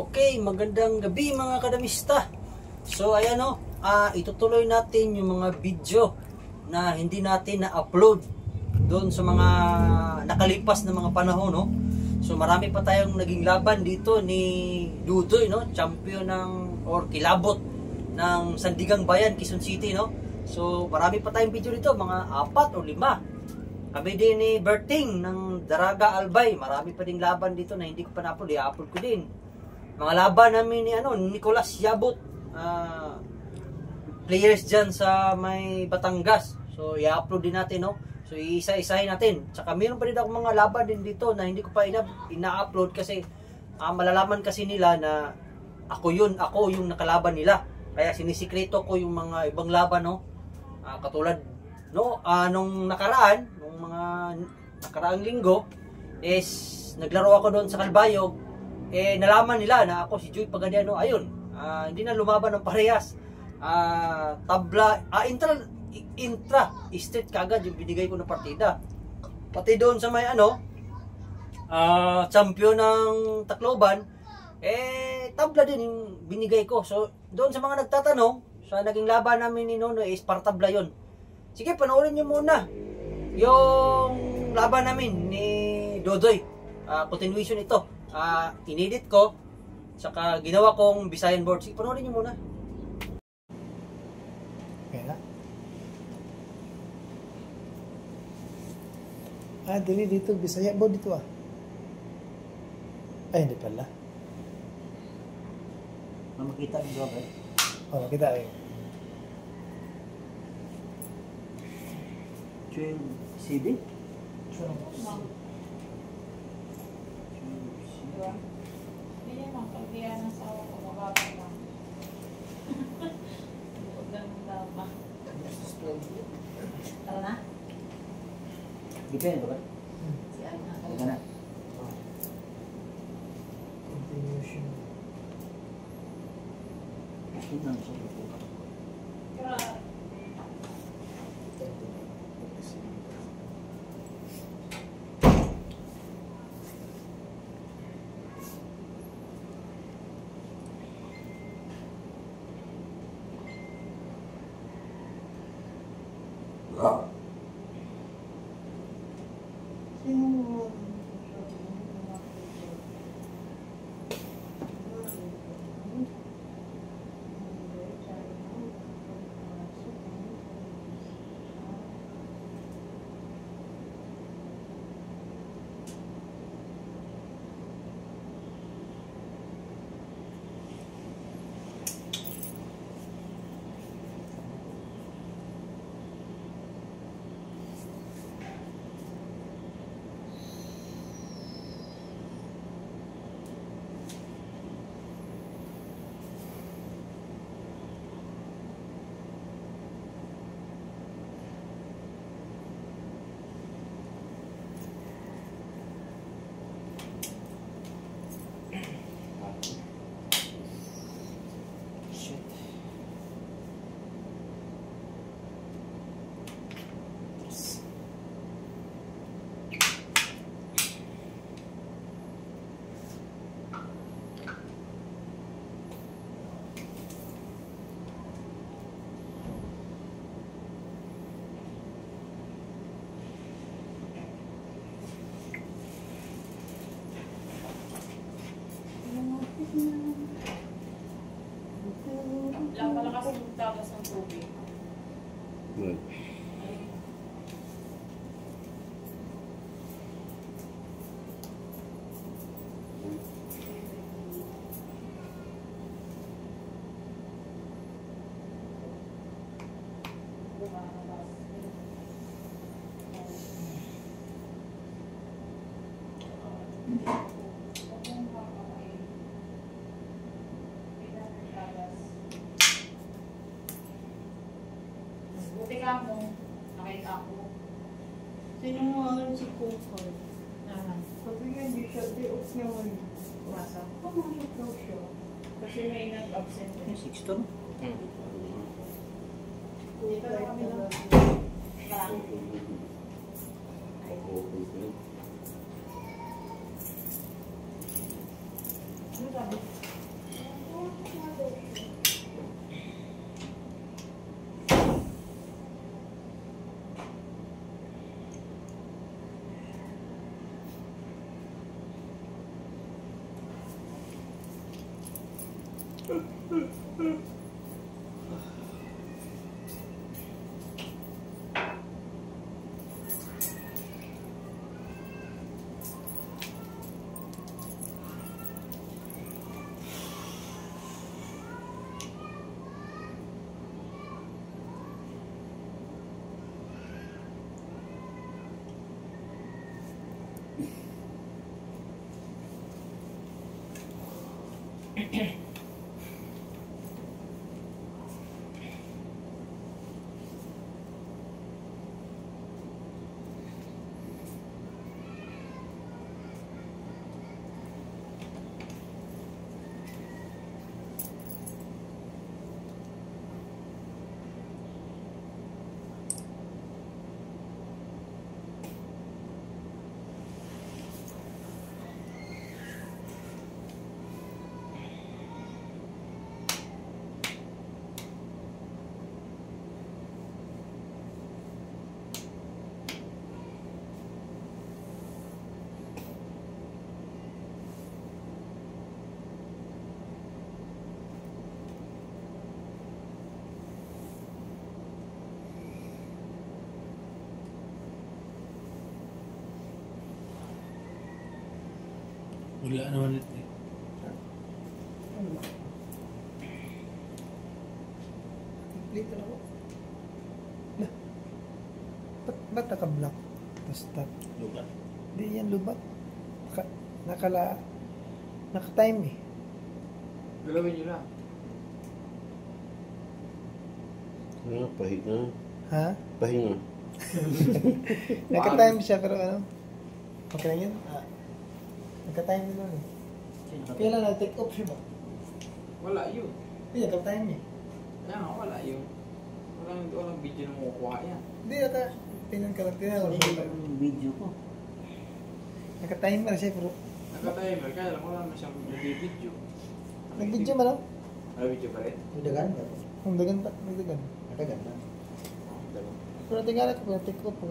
Okay, magandang gabi mga kadamista. So ayan o, itutuloy natin yung mga video na hindi natin na-upload doon sa mga nakalipas na mga panahon, no? So marami pa tayong naging laban dito ni Dudoy, no? Champion ng or kilabot ng Sandigang Bayan, Quezon City, no? So marami pa tayong video dito, mga 4 o 5. Kami din ni Berting ng Daraga Albay, marami pa ding laban dito na hindi ko pa na-upload, i-upload ko din. Mga laban namin ni Nicolas Yabot, players dyan sa may Batangas. So i-upload din natin, no? So isa-isahin natin. Tsaka mayroon pa rin ako mga laban din dito na hindi ko pa ina-upload kasi malalaman kasi nila na ako yung nakalaban nila. Kaya sinisikreto ko yung mga ibang laban, no? Katulad nung nakaraan, nung mga nakaraang linggo is naglaro ako doon sa Calbayog. Nalaman nila na ako si Joy Pagadiano. Ayun, hindi na lumaban ng parehas. Tabla, intra street kagad yung binigay ko na partida. Pati doon sa may champion ng Tacloban, tabla din yung binigay ko. So doon sa mga nagtatanong, sa naging laban namin ni Nono is partabla yun. Sige, panoorin nyo muna yung laban namin ni Dodoy. Continuation ito. Inedit ko, saka ginawa kong Visayan board. Sige, panoorin nyo muna. Okay na. Dito Bisaya board dito Ay, hindi pala. Makita nyo ba? Makita Chuel CD? Hindi naman, pagbiyan ng sawa ko, mababa lang. Huwag lang ng dama. Tara na? Depende ba? Si Ana. Halika na. Continuation. Yun lang siya. Grabe. Lang pala kasi magtabas ng tubig. Good. Buti ka mo, nakita ko. Sino mo ang si Kukoy? Sabi niya, hindi siya, di-off niya ngayon. Masa? Pumasok daw siya. Kasi may nag-absent. 6 to, no? Dito na kami lang. Marami. Ano sabi? Wala naman ito eh. Complete na ako. Nah. Ba't naka-block? Basta. Lugat. Di yan lubat. Naka-time eh. Galawin nyo lang. Pahinga. Ha? Pahinga. Naka-time siya pero ano? Okay lang yun? Naka-time din nun eh. Kaya lang nag-take off siya ba? Wala yun. Hindi, naka-time eh. Kaya nga, wala yun. Walang video na makukuha yan. Hindi, tinan ka lang. Video ko. Naka-timer siya pero Naka-timer, kaya lang wala naman siyang video. nag-video ba lang? May video pa rin? Dagan ba? Ang dagan pa, nagdagan. Dagan na. Pero tingnan ko, take off po.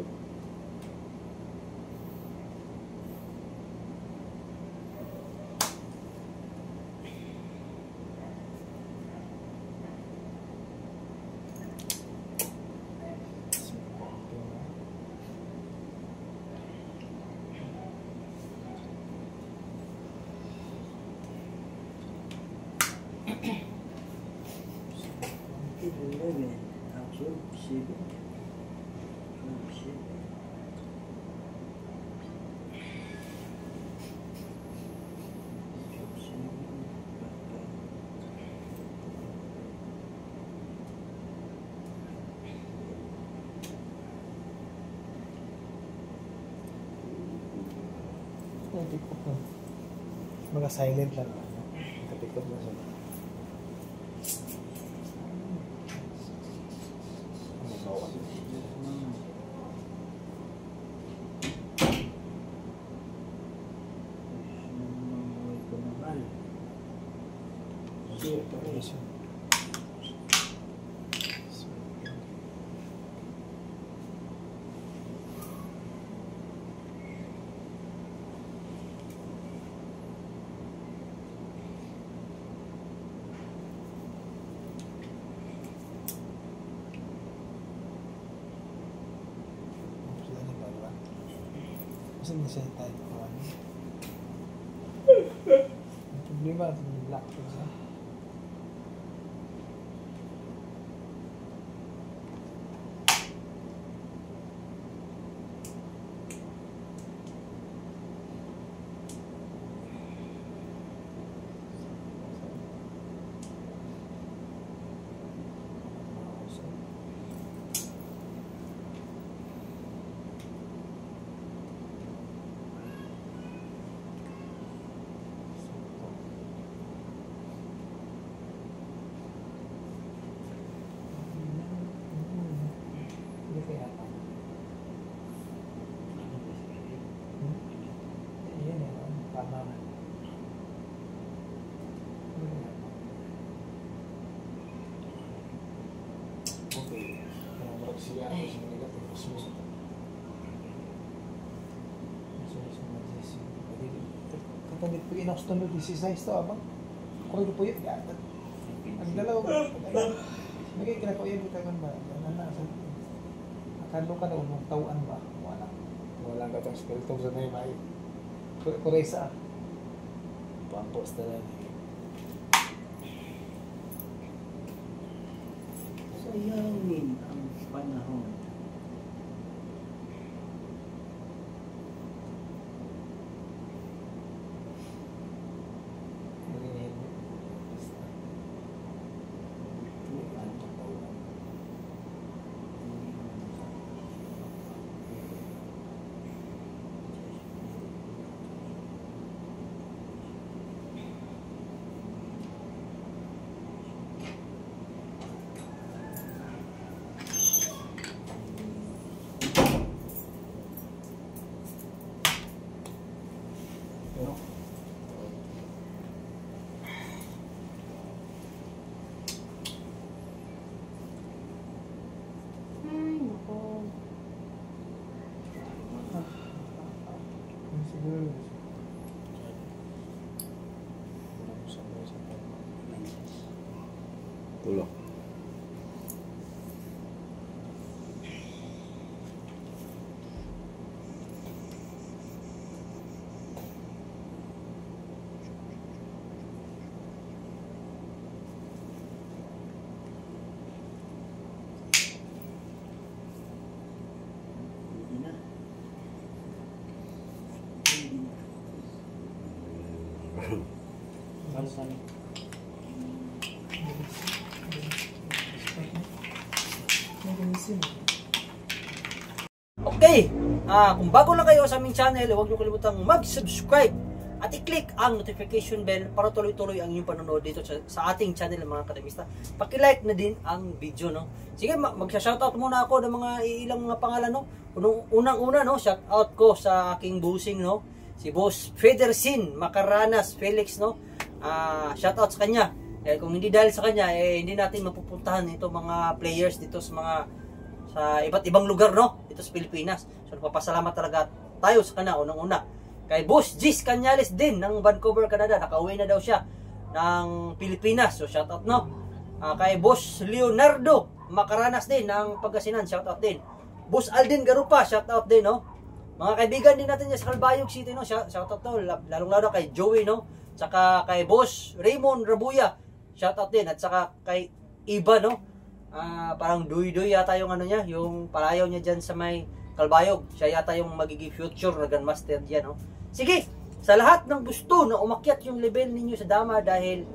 Take off na. Mga silent lang. Take off na siya. Kasi nasa tayo ko ano. Ang problema, black ko siya. Siya ako siya negative. Susunod. Kapag po inakstun doon, this is nice to, abang. Kung ito po yun, gata. Ang dalawa ko. Nagay kinakawayan kita kan ba? Akalo ka na unong tauan ba? Walang katang spirito sa may may. Kuresa. Pampos talaga. Sayangin ang panahon. Ay, nako. Siguro. Tulog. Hindi na. Okay, kung bago lang kayo sa aming channel, huwag niyo kalimutang mag-subscribe at i-click ang notification bell para tuloy-tuloy ang inyong panonood dito sa ating channel mga katamista. Paki-like na din ang video, no. Sige, magsha-shoutout muna ako ng mga ilang mga pangalan, no. Unang-una, no, shoutout ko sa aking busing, no, si Boss Federsin Macaranas Felix, no. Shoutout sa kanya. Kung hindi dahil sa kanya, hindi natin mapupuntahan ito mga players dito sa iba't ibang lugar, no, dito sa Pilipinas. So nagpapasalamat talaga tayo sa kanya unang-una. Kay Boss Gis Cañales din ng Vancouver, Canada, nakauwi na daw siya ng Pilipinas. So shoutout, no. Kay Boss Leonardo Macaranas din ng Pangasinan, shoutout din. Boss Alden Garupa, shoutout din, no. Mga kaibigan din natin sa Calbayog City, no, shoutout to, lalong-lalo kay Joey, no. Saka kay Boss Raymond Rabuya, shoutout din. At saka kay Iba, no. Parang duy-duy yata yung ano niya, yung palayaw niya dyan sa may Calbayog. Siya yata yung magiging future na Grandmaster dyan, no. Sige, sa lahat ng gusto na umakyat yung level ninyo sa dama, dahil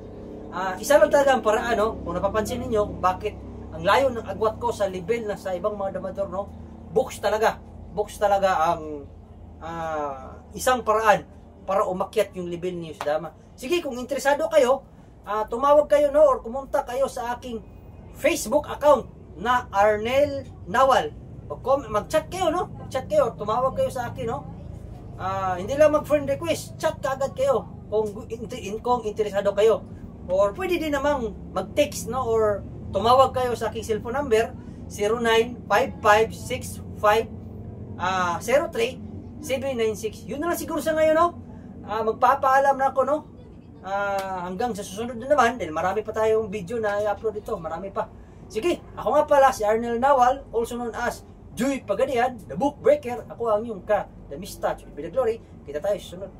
isa lang talaga ang paraan, no. Kung napapansin ninyo kung bakit ang layo ng agwat ko sa level na sa ibang mga damador, no, books talaga ang isang paraan para umakyat yung level ninyo sa dama. Sige, kung interesado kayo, tumawag kayo, no, or kumontak kayo sa aking Facebook account na Arnel Nawal. Mag-chat kayo, no? Mag-chat kayo, tumawag kayo sa akin, no? Hindi lang mag-friend request, chat kaagad kayo kung interesado kayo. Or pwede din namang mag-text, no? Or tumawag kayo sa aking cellphone number 09556503-796. Yun na lang siguro sa ngayon, no? Magpapaalam na ako, no? Hanggang sa susunod na naman, dahil marami pa tayong video na i-upload dito, marami pa. Sige, ako nga pala si Arnel Nawal, also known as Joy Pagadian, the Book Breaker. Ako ang iyong ka, the Mista, Choy Glory. Kita tayo sa susunod.